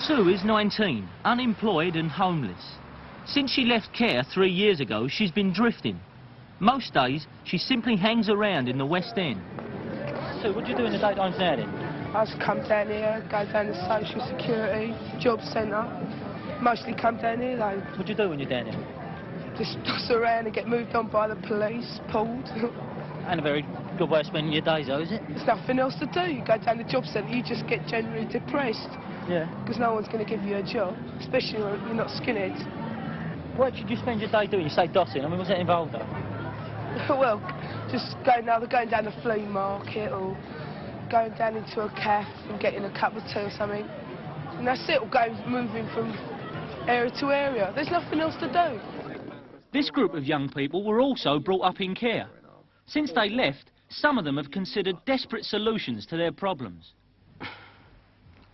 Sue is 19, unemployed and homeless. Since she left care 3 years ago, she's been drifting. Most days, she simply hangs around in the West End. So what do you do in the daytimes now then? I just come down here, go down to social security, job centre. Mostly come down here though. What do you do when you're down here? Just toss around and get moved on by the police, pulled. And a very good way of spending your days though, is it? There's nothing else to do. You go down to the job centre, you just get generally depressed. Yeah. Because no one's going to give you a job, especially when you're not skinhead. What did you spend your day doing? You say dossing. I mean, what's that involved though? Well, just going down the flea market or going down into a cafe and getting a cup of tea or something. And that's it, or moving from area to area. There's nothing else to do. This group of young people were also brought up in care. Since they left, some of them have considered desperate solutions to their problems.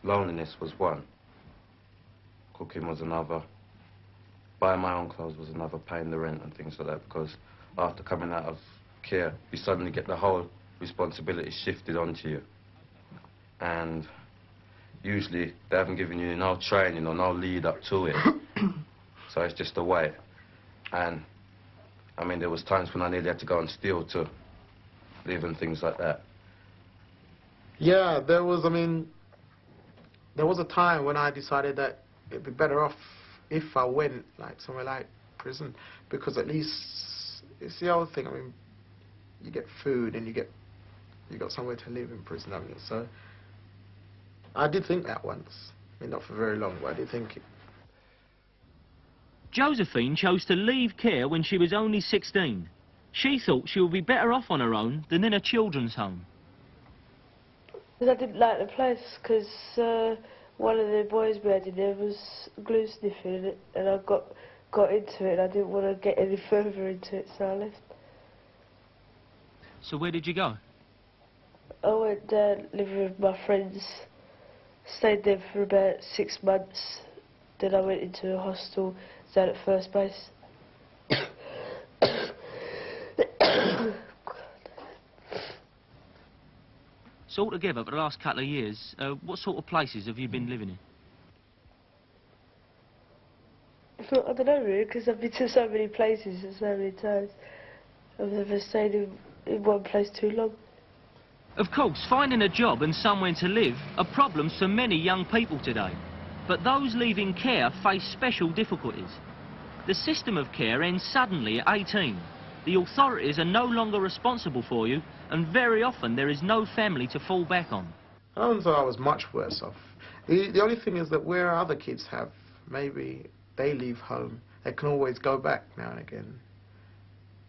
Loneliness was one. Cooking was another. Buying my own clothes was another, paying the rent and things like that, because after coming out of care, you suddenly get the whole responsibility shifted onto you. And usually they haven't given you no training or no lead up to it. So it's just a wait. And I mean, there was times when I nearly had to go and steal to live and things like that. Yeah, there was a time when I decided that it'd be better off if I went like somewhere like prison, because at least it's the old thing. I mean, you get food and you got somewhere to live in prison, haven't you? So I did think that once. I mean, not for very long, but I did think it. Josephine chose to leave care when she was only 16. She thought she would be better off on her own than in a children's home. I didn't like the place because one of the boys we had in there was glue sniffing and I got into it and I didn't want to get any further into it, so I left. So where did you go? I went down living with my friends, stayed there for about 6 months, then I went into a hostel down at First Base. So altogether, for the last couple of years, what sort of places have you been living in? I don't know really, because I've been to so many places and so many times. I've never stayed in one place too long. Of course, finding a job and somewhere to live are problems for many young people today. But those leaving care face special difficulties. The system of care ends suddenly at 18. The authorities are no longer responsible for you, and very often there is no family to fall back on. I don't think I was much worse off. The only thing is that where other kids have, maybe they leave home, they can always go back now and again.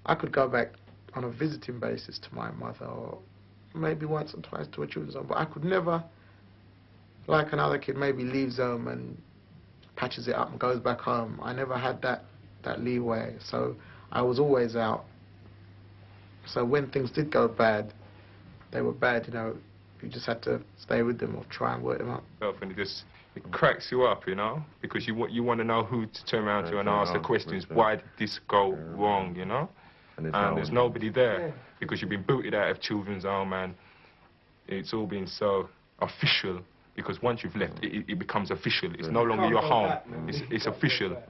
I could go back on a visiting basis to my mother, or maybe once or twice to a children's home, but I could never, like another kid maybe leaves home and patches it up and goes back home. I never had that leeway, so I was always out. So when things did go bad, they were bad, you know, you just had to stay with them or try and work them up. And it cracks you up, you know, because you want to know who to turn around to and ask the questions, why did this go wrong, you know? And there's nobody there, because you've been booted out of children's home and it's all been so official, because once you've left, it becomes official. It's no longer your home, it's official.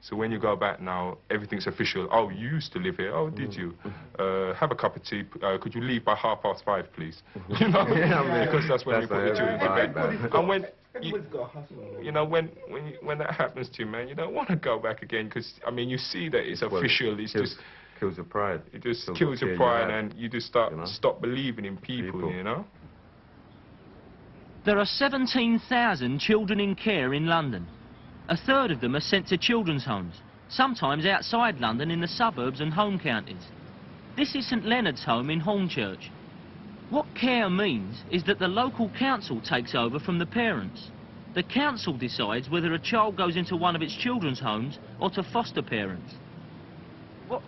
So when you go back now, everything's official. Oh, you used to live here. Oh, did you? Have a cup of tea. Could you leave by 5:30, please? You know, because that's when you put your children to bed. And when you know, when that happens to you, man, you don't want to go back again, because I mean, you see that it's official. It's just kills your pride. It just kills your pride, and you just stop believing in people. You know. There are 17,000 children in care in London. A third of them are sent to children's homes, sometimes outside London in the suburbs and home counties. This is St Leonard's home in Hornchurch. What care means is that the local council takes over from the parents. The council decides whether a child goes into one of its children's homes or to foster parents. What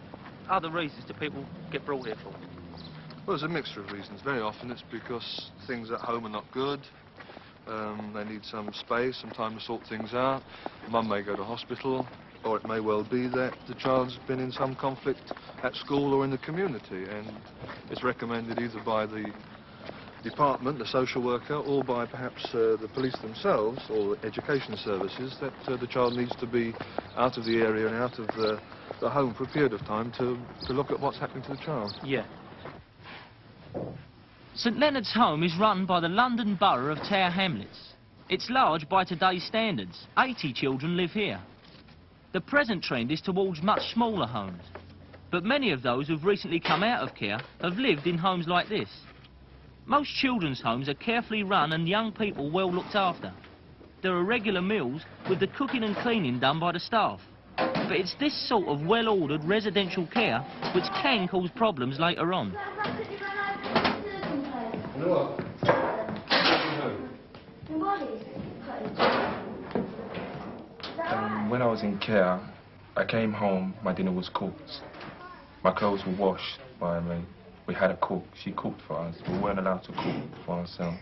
other reasons do people get brought here for? Well, there's a mixture of reasons. Very often it's because things at home are not good. They need some space, some time to sort things out. Mum may go to hospital, or it may well be that the child's been in some conflict at school or in the community, and it's recommended either by the department, the social worker, or by perhaps the police themselves or education services, that the child needs to be out of the area and out of the home for a period of time to look at what's happening to the child. Yeah. St Leonard's Home is run by the London Borough of Tower Hamlets. It's large by today's standards. 80 children live here. The present trend is towards much smaller homes. But many of those who've recently come out of care have lived in homes like this. Most children's homes are carefully run and young people well looked after. There are regular meals with the cooking and cleaning done by the staff. But it's this sort of well-ordered residential care which can cause problems later on. When I was in care, I came home, my dinner was cooked. My clothes were washed by me. We had a cook, she cooked for us. We weren't allowed to cook for ourselves.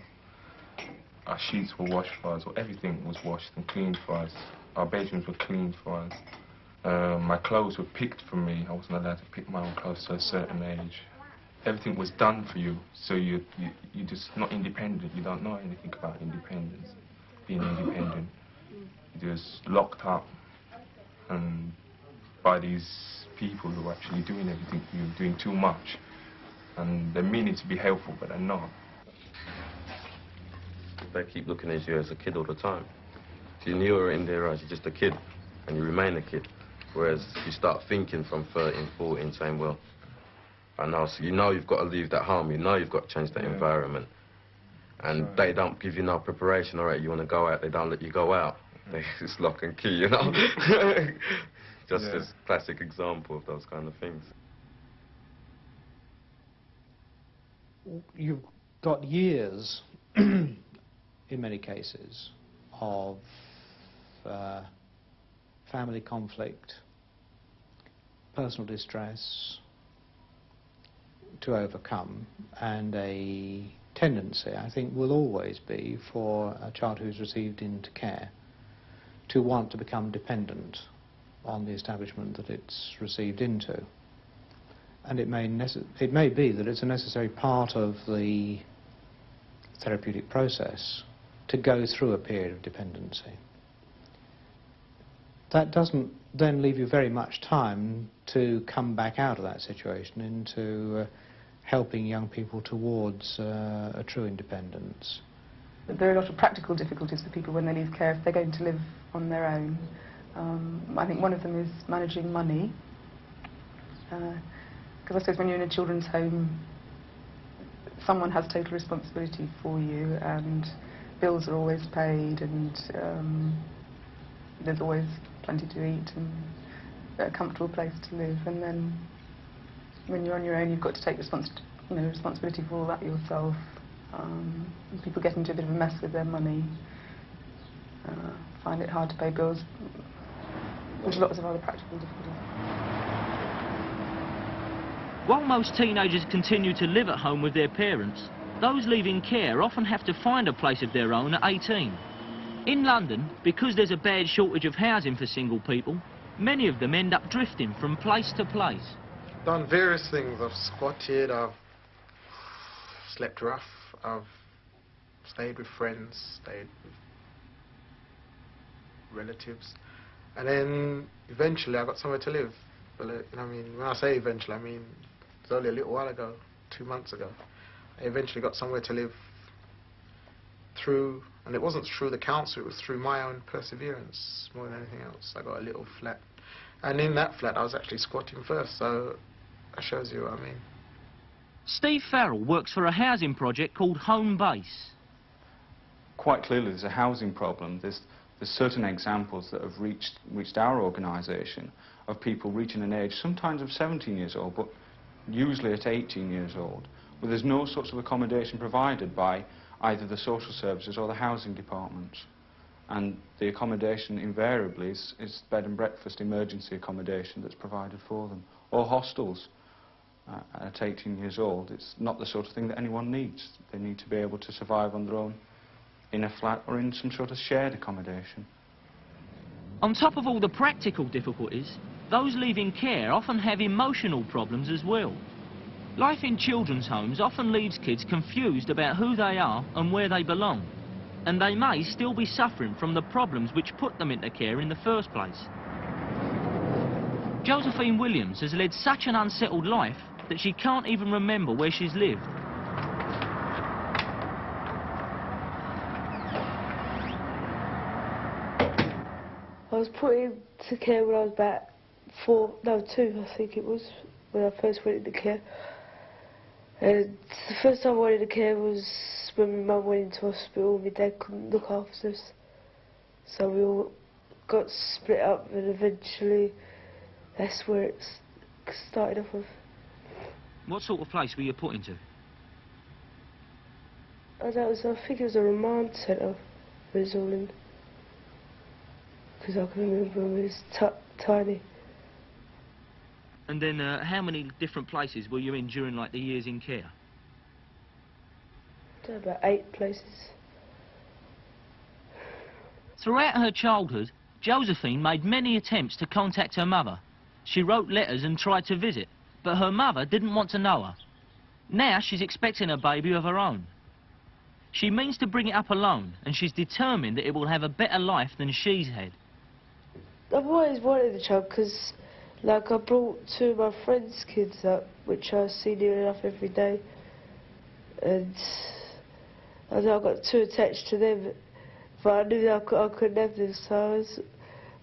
Our sheets were washed for us, or everything was washed and cleaned for us. Our bedrooms were cleaned for us. My clothes were picked for me. I wasn't allowed to pick my own clothes to a certain age. Everything was done for you, so you're just not independent. You don't know anything about independence, being independent. You're just locked up and by these people who are actually doing everything for you, doing too much. And they're meaning to be helpful, but they're not. They keep looking at you as a kid all the time. So you're in their eyes, you're just a kid, and you remain a kid. Whereas you start thinking from 13, 14, saying, well, I know, so you know you've got to leave that home, you know you've got to change that environment. And they don't give you no preparation, all right, you want to go out, they don't let you go out. It's lock and key, you know? Just as a classic example of those kind of things. You've got years, in many cases, of family conflict, personal distress to overcome, and a tendency, I think, will always be for a child who's received into care to want to become dependent on the establishment that it's received into. And it may be that it's a necessary part of the therapeutic process to go through a period of dependency. That doesn't then leave you very much time to come back out of that situation into helping young people towards a true independence. There are a lot of practical difficulties for people when they leave care if they're going to live on their own. I think one of them is managing money. Because I suppose when you're in a children's home, someone has total responsibility for you, and bills are always paid, and there's always plenty to eat and a comfortable place to live. And then when you're on your own, you've got to take responsibility for all that yourself. People get into a bit of a mess with their money, find it hard to pay bills. There's lots of other practical difficulties. While most teenagers continue to live at home with their parents, those leaving care often have to find a place of their own at 18. In London, because there's a bad shortage of housing for single people, many of them end up drifting from place to place. Done various things. I've squatted, I've slept rough, I've stayed with friends, stayed with relatives, and then eventually I got somewhere to live. But I mean, when I say eventually, I mean it's only a little while ago, 2 months ago. I eventually got somewhere to live through, and it wasn't through the council, it was through my own perseverance more than anything else. I got a little flat, and in that flat I was actually squatting first, so that shows you what I mean. Steve Farrell works for a housing project called Home Base. Quite clearly there's a housing problem. There's certain examples that have reached our organisation of people reaching an age sometimes of 17 years old, but usually at 18 years old, where there's no sorts of accommodation provided by either the social services or the housing departments. And the accommodation invariably is bed and breakfast emergency accommodation that's provided for them, or hostels. At 18 years old, it's not the sort of thing that anyone needs. They need to be able to survive on their own in a flat or in some sort of shared accommodation. On top of all the practical difficulties, those leaving care often have emotional problems as well. Life in children's homes often leaves kids confused about who they are and where they belong, and they may still be suffering from the problems which put them into care in the first place. Josephine Williams has led such an unsettled life that she can't even remember where she's lived. I was put into care when I was about 2, I think it was, when I first went into care. And the first time I went into care was when my mum went into hospital. My dad couldn't look after us, so we all got split up, and eventually that's where it started off of. What sort of place were you put into? I think it was a remand centre. It was all in, because I can remember when we was tiny. And then how many different places were you in during like the years in care? About 8 places. Throughout her childhood, Josephine made many attempts to contact her mother. She wrote letters and tried to visit, but her mother didn't want to know her. Now she's expecting a baby of her own. She means to bring it up alone, and she's determined that it will have a better life than she's had. I've always wanted a child because, like, I brought 2 of my friends' kids up, which I see near enough every day, and I got too attached to them, but I knew that I couldn't have them, so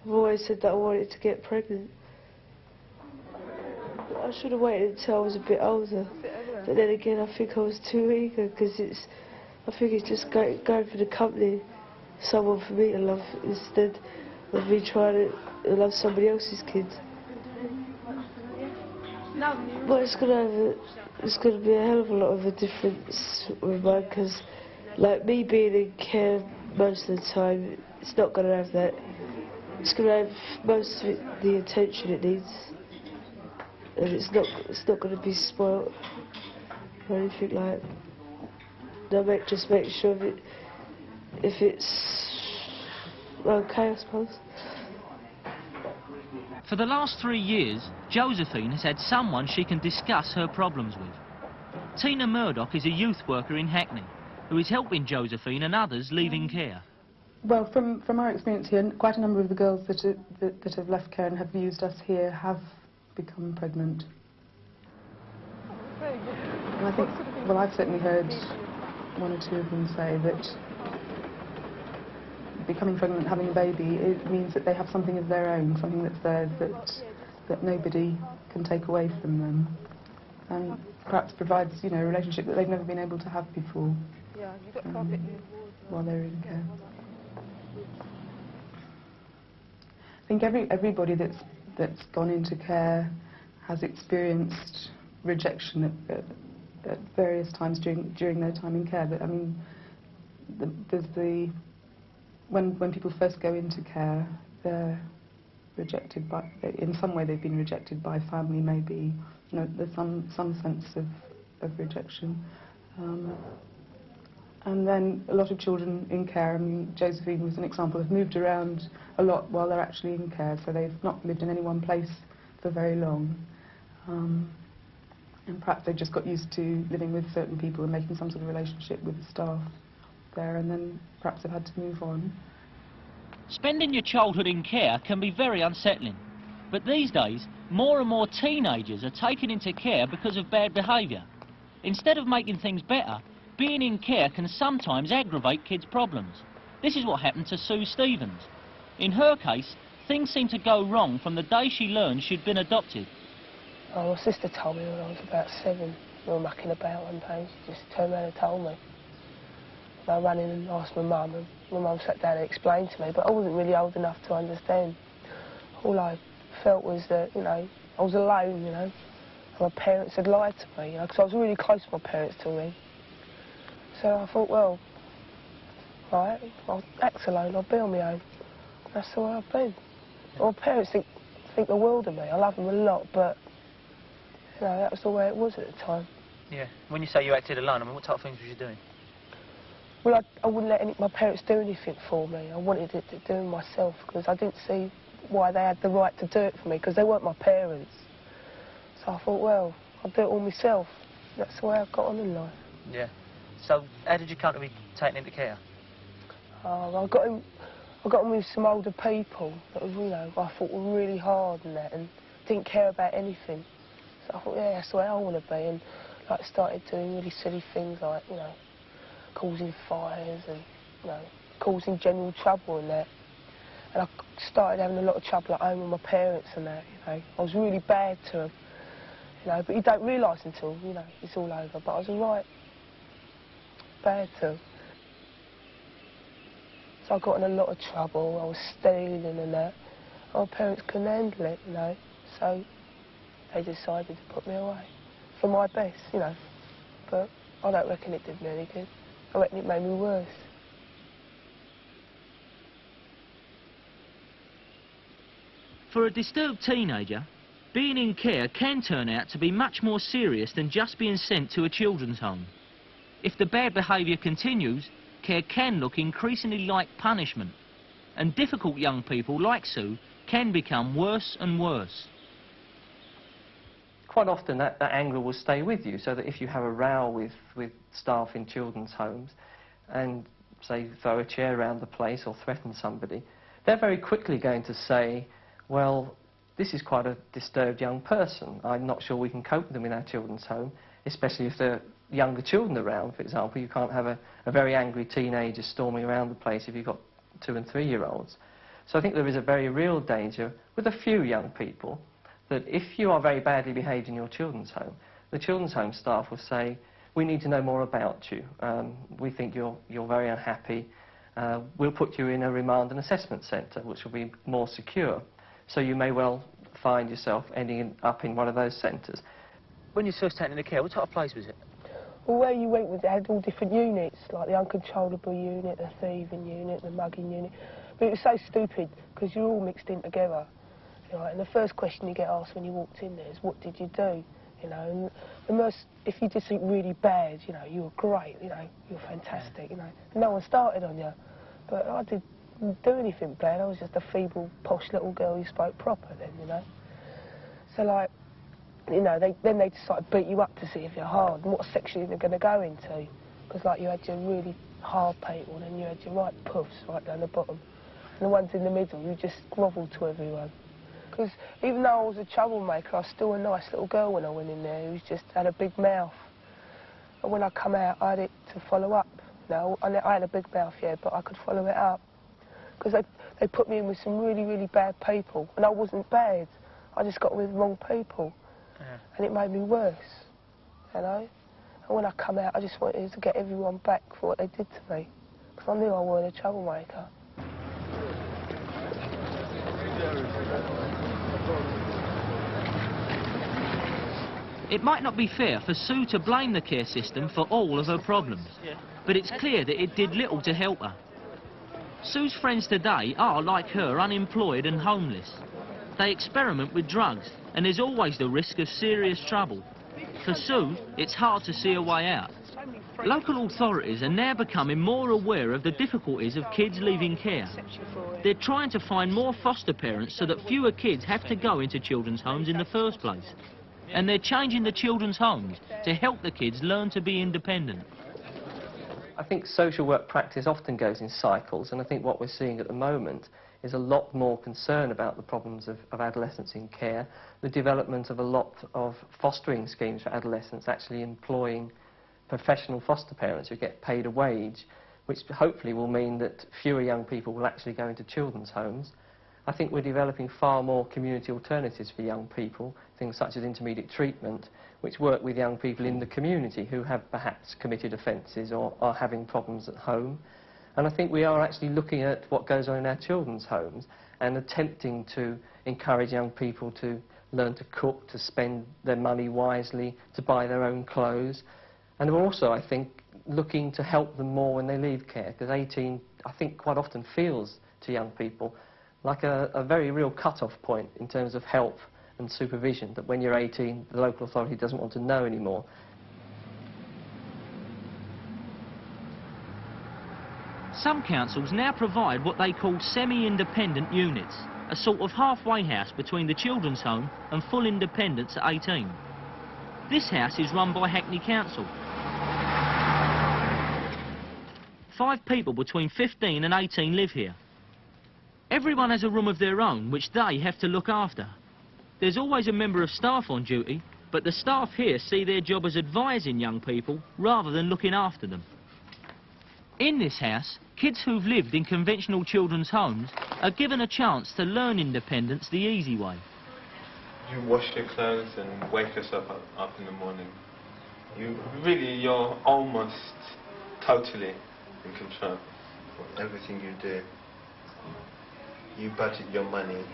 I've always said that I wanted to get pregnant. I should have waited until I was a bit older, but then again I think I was too eager, because I think it's just going for the company, someone for me to love, instead of me trying to love somebody else's kids. But it's gonna be a hell of a lot of a difference with mine, because like me being in care most of the time, it's not gonna have that. It's gonna have most of it, the attention it needs, and it's not gonna be spoilt or anything like that. No, just make sure if it's okay, I suppose. For the last 3 years, Josephine has had someone she can discuss her problems with. Tina Murdoch is a youth worker in Hackney, who is helping Josephine and others leaving care. Well, from our experience here, quite a number of the girls that have left care and have used us here have become pregnant. And I think, well, I've certainly heard 1 or 2 of them say that becoming pregnant, having a baby, it means that they have something of their own, something that's theirs, that nobody can take away from them, and perhaps provides, you know, a relationship that they've never been able to have before while they're in care. I think everybody that's gone into care has experienced rejection at various times during their time in care. But I mean, when people first go into care, they're rejected by, in some way they've been rejected by family, maybe. You know, there's some sense of rejection. And then a lot of children in care, I mean, Josephine was an example, have moved around a lot while they're actually in care, so they've not lived in any one place for very long. And perhaps they've just got used to living with certain people and making some sort of relationship with the staff there, and then perhaps they've had to move on. Spending your childhood in care can be very unsettling, but these days more and more teenagers are taken into care because of bad behaviour. Instead of making things better, being in care can sometimes aggravate kids' problems. This is what happened to Sue Stevens. In her case, things seemed to go wrong from the day she learned she'd been adopted. Oh, my sister told me when I was about 7, we were mucking about one day. She just turned around and told me. And I ran in and asked my mum, and my mum sat down and explained to me, but I wasn't really old enough to understand. All I felt was that, you know, I was alone, you know, and my parents had lied to me, you know, because I was really close to my parents till then. So I thought, well, right, I'll act alone, I'll be on my own. That's the way I've been. My parents think the world of me. I love them a lot, but, you know, that was the way it was at the time. Yeah. When you say you acted alone, I mean, what type of things was you doing? Well, I wouldn't let my parents do anything for me. I wanted it to do myself, because I didn't see why they had the right to do it for me, because they weren't my parents. So I thought, well, I do it all myself. That's the way I got on in life. Yeah. So, how did you come to be taken into care? I got in with some older people that, you know, I thought were really hard and that, and didn't care about anything. So I thought, yeah, that's the way I want to be, and like started doing really silly things like, you know, causing fires and, you know, causing general trouble and that. And I started having a lot of trouble at home with my parents and that, you know. I was really bad to them, you know, but you don't realise until, you know, it's all over. But I was right bad to them. So I got in a lot of trouble. I was stealing and that. My parents couldn't handle it, you know, so they decided to put me away for my best, you know. But I don't reckon it did me any good. I reckon it made me worse. For a disturbed teenager, being in care can turn out to be much more serious than just being sent to a children's home. If the bad behaviour continues, care can look increasingly like punishment, and difficult young people like Sue can become worse and worse. Quite often that anger will stay with you, so that if you have a row with staff in children's homes and, say, throw a chair around the place or threaten somebody, they're very quickly going to say, well, this is quite a disturbed young person. I'm not sure we can cope with them in our children's home, especially if there are younger children around, for example. You can't have a very angry teenager storming around the place if you've got 2- and 3-year-olds. So I think there is a very real danger with a few young people that if you are very badly behaved in your children's home, the children's home staff will say, we need to know more about you. We think you're very unhappy. We'll put you in a remand and assessment centre, which will be more secure. So you may well find yourself ending up in one of those centres. When you were first taken into care, what type of place was it? Well, where you went was, it had all different units, like the uncontrollable unit, the thieving unit, the mugging unit. But it was so stupid, because you're all mixed in together. You know, and the first question you get asked when you walked in there is, what did you do? You know, and the most, if you did something really bad, you know, you were great, you know, you were fantastic, you know. And no one started on you. But I didn't do anything bad. I was just a feeble, posh little girl who spoke proper then, you know. So, like, you know, then they decide to beat you up to see if you're hard and what section you're going to go into. Because, like, you had your really hard people and then you had your right puffs right down the bottom. And the ones in the middle, you just grovelled to everyone. Because even though I was a troublemaker, I was still a nice little girl when I went in there, who just had a big mouth. And when I come out, I had it to follow up. You know, I had a big mouth, yeah, but I could follow it up. Because they put me in with some really, really bad people, and I wasn't bad. I just got with the wrong people. Yeah. And it made me worse, you know? And when I come out, I just wanted to get everyone back for what they did to me, because I knew I weren't a troublemaker. It might not be fair for Sue to blame the care system for all of her problems, but it's clear that it did little to help her. Sue's friends today are, like her, unemployed and homeless. They experiment with drugs, and there's always the risk of serious trouble. For Sue, it's hard to see a way out. Local authorities are now becoming more aware of the difficulties of kids leaving care. They're trying to find more foster parents so that fewer kids have to go into children's homes in the first place. And they're changing the children's homes to help the kids learn to be independent. I think social work practice often goes in cycles, and I think what we're seeing at the moment is a lot more concern about the problems of adolescents in care, the development of a lot of fostering schemes for adolescents actually employing professional foster parents who get paid a wage, which hopefully will mean that fewer young people will actually go into children's homes. I think we're developing far more community alternatives for young people, things such as intermediate treatment, which work with young people in the community who have perhaps committed offences or are having problems at home. And I think we are actually looking at what goes on in our children's homes and attempting to encourage young people to learn to cook, to spend their money wisely, to buy their own clothes. And we're also, I think, looking to help them more when they leave care, because 18, I think, quite often feels to young people like a very real cut-off point in terms of help and supervision, that when you're 18, the local authority doesn't want to know anymore. Some councils now provide what they call semi-independent units, a sort of halfway house between the children's home and full independence at 18. This house is run by Hackney Council. 5 people between 15 and 18 live here. Everyone has a room of their own, which they have to look after. There's always a member of staff on duty, but the staff here see their job as advising young people rather than looking after them. In this house, kids who've lived in conventional children's homes are given a chance to learn independence the easy way. You wash your clothes and wake yourself up in the morning. You're almost totally in control of everything you do. You budget your money.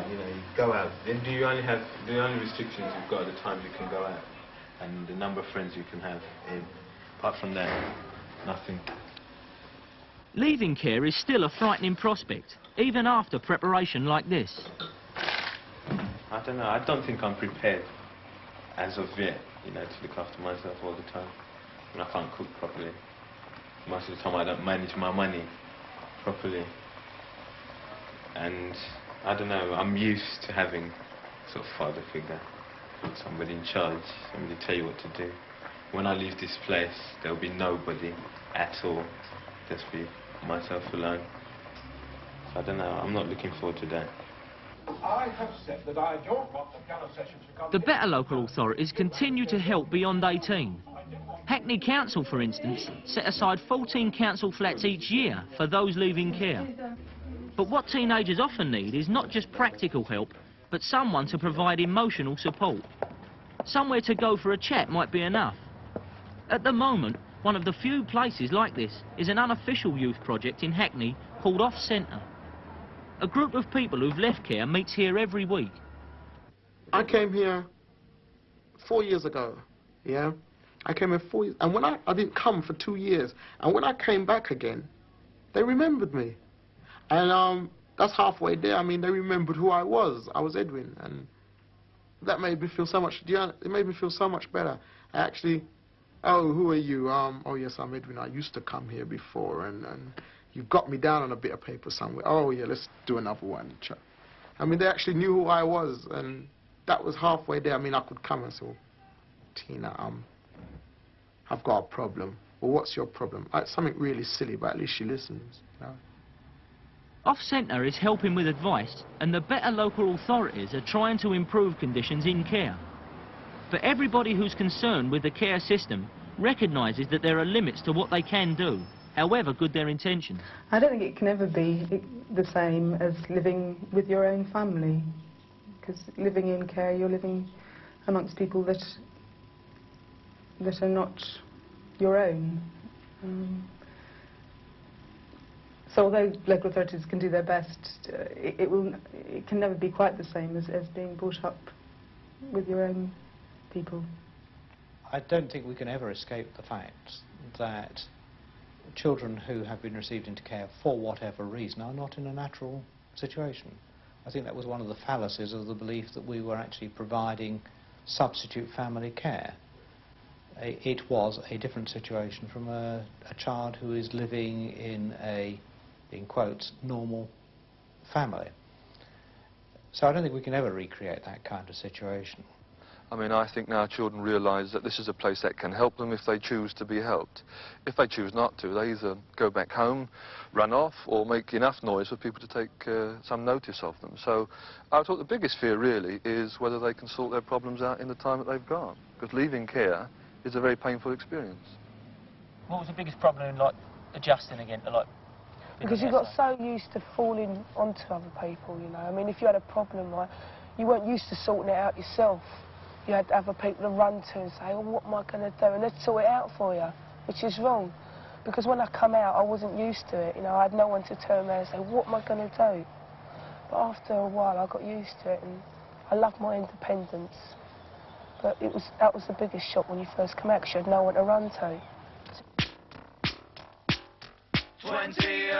You know, you go out. And the only restrictions you've got are the times you can go out and the number of friends you can have. Apart from that, nothing. Leaving care is still a frightening prospect, even after preparation like this. I don't know. I don't think I'm prepared as of yet, you know, to look after myself all the time. And I can't cook properly. Most of the time I don't manage my money properly. And I don't know, I'm used to having sort of father figure, somebody in charge, somebody tell you what to do. When I leave this place, there'll be nobody at all, just be myself alone. So I don't know, I'm not looking forward to that. I have said that I don't want the piano sessions to come... The better local authorities continue to help beyond 18. Hackney Council, for instance, set aside 14 council flats each year for those leaving care. But what teenagers often need is not just practical help, but someone to provide emotional support. Somewhere to go for a chat might be enough. At the moment, one of the few places like this is an unofficial youth project in Hackney called Off Centre. A group of people who've left care meets here every week. I came here 4 years ago, yeah? I came here 4 years, and when I didn't come for 2 years, and when I came back again, they remembered me. And that's halfway there. I mean, they remembered who I was. I was Edwin, and that made me feel so much, it made me feel so much better. I actually, oh, who are you? Oh, yes, I'm Edwin. I used to come here before, and you've got me down on a bit of paper somewhere. Oh, yeah, let's do another one. I mean, they actually knew who I was, and that was halfway there. I mean, I could come and say, well, Tina, I've got a problem. Well, what's your problem? It's something really silly, but at least she listens, you know? Off Centre is helping with advice, and the better local authorities are trying to improve conditions in care. But everybody who's concerned with the care system recognises that there are limits to what they can do, however good their intentions. I don't think it can ever be the same as living with your own family, because living in care, you're living amongst people that are not your own. So although local authorities can do their best, it can never be quite the same as being brought up with your own people. I don't think we can ever escape the fact that children who have been received into care for whatever reason are not in a natural situation. I think that was one of the fallacies of the belief that we were actually providing substitute family care. It was a different situation from a child who is living in a, in quotes, normal family. So I don't think we can ever recreate that kind of situation. I mean, I think now children realise that this is a place that can help them if they choose to be helped. If they choose not to, they either go back home, run off, or make enough noise for people to take some notice of them. So I thought the biggest fear really is whether they can sort their problems out in the time that they've got. Because leaving care is a very painful experience. What was the biggest problem in, like, adjusting again to, like... Because you got so used to falling onto other people, you know. I mean, if you had a problem, like, you weren't used to sorting it out yourself. You had other people to run to and say, oh, what am I going to do? And they'd sort it out for you, which is wrong. Because when I come out, I wasn't used to it. You know, I had no one to turn around and say, what am I going to do? But after a while, I got used to it, and I love my independence. But that was the biggest shock when you first come out, because you had no one to run to. 20